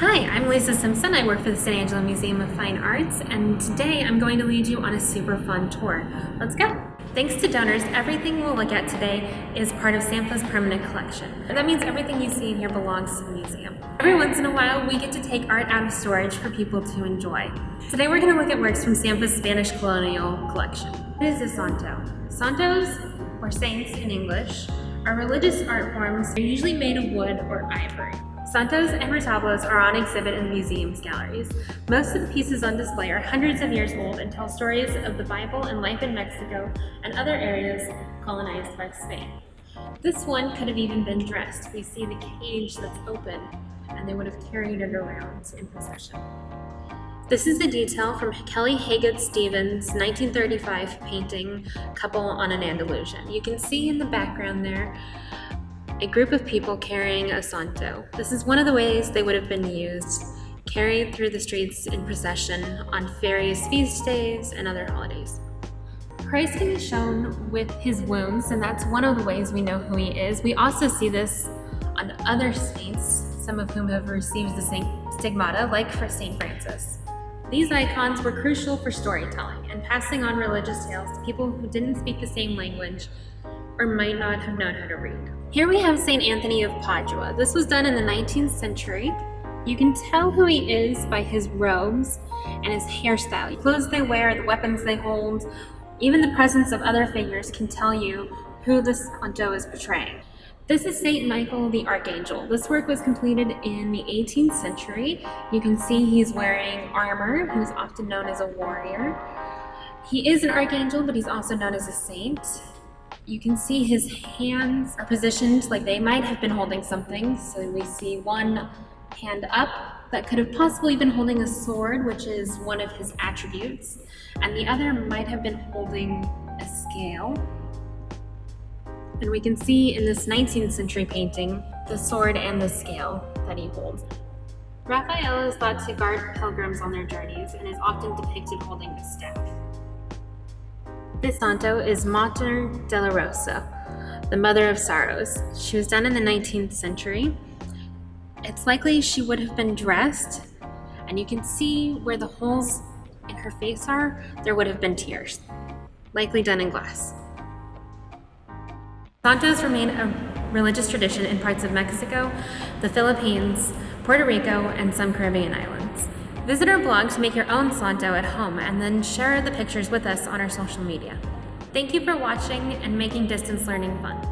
Hi, I'm Lisa Simpson. I work for the San Angelo Museum of Fine Arts, and today I'm going to lead you on a super fun tour. Let's go! Thanks to donors, everything we'll look at today is part of SAMFA's permanent collection. And that means everything you see in here belongs to the museum. Every once in a while, we get to take art out of storage for people to enjoy. Today we're going to look at works from SAMFA's Spanish Colonial collection. What is a Santo? Santos, or saints in English, are religious art forms. They're usually made of wood or ivory. Santos and retablos are on exhibit in the museum's galleries. Most of the pieces on display are hundreds of years old and tell stories of the Bible and life in Mexico and other areas colonized by Spain. This one could have even been dressed. We see the cage that's open, and they would have carried it around in procession. This is the detail from Kelly Haggett Stevens' 1935 painting, Couple on an Andalusian. You can see in the background there a group of people carrying a santo. This is one of the ways they would have been used, carried through the streets in procession on various feast days and other holidays. Christ is shown with his wounds, and that's one of the ways we know who he is. We also see this on other saints, some of whom have received the stigmata, like for St. Francis. These icons were crucial for storytelling and passing on religious tales to people who didn't speak the same language or might not have known how to read. Here we have St. Anthony of Padua. This was done in the 19th century. You can tell who he is by his robes and his hairstyle. The clothes they wear, the weapons they hold, even the presence of other figures can tell you who the Santo is portraying. This is St. Michael the Archangel. This work was completed in the 18th century. You can see he's wearing armor. He's often known as a warrior. He is an archangel, but he's also known as a saint. You can see his hands are positioned like they might have been holding something. So we see one hand up that could have possibly been holding a sword, which is one of his attributes, and the other might have been holding a scale. And we can see in this 19th century painting the sword and the scale that he holds. Raphael is thought to guard pilgrims on their journeys and is often depicted holding a staff. This Santo is Mater Dolorosa, the Mother of Sorrows. She was done in the 19th century. It's likely she would have been dressed, and you can see where the holes in her face are, there would have been tears, likely done in glass. Santos remain a religious tradition in parts of Mexico, the Philippines, Puerto Rico, and some Caribbean islands. Visit our blog to make your own Santo at home and then share the pictures with us on our social media. Thank you for watching and making distance learning fun.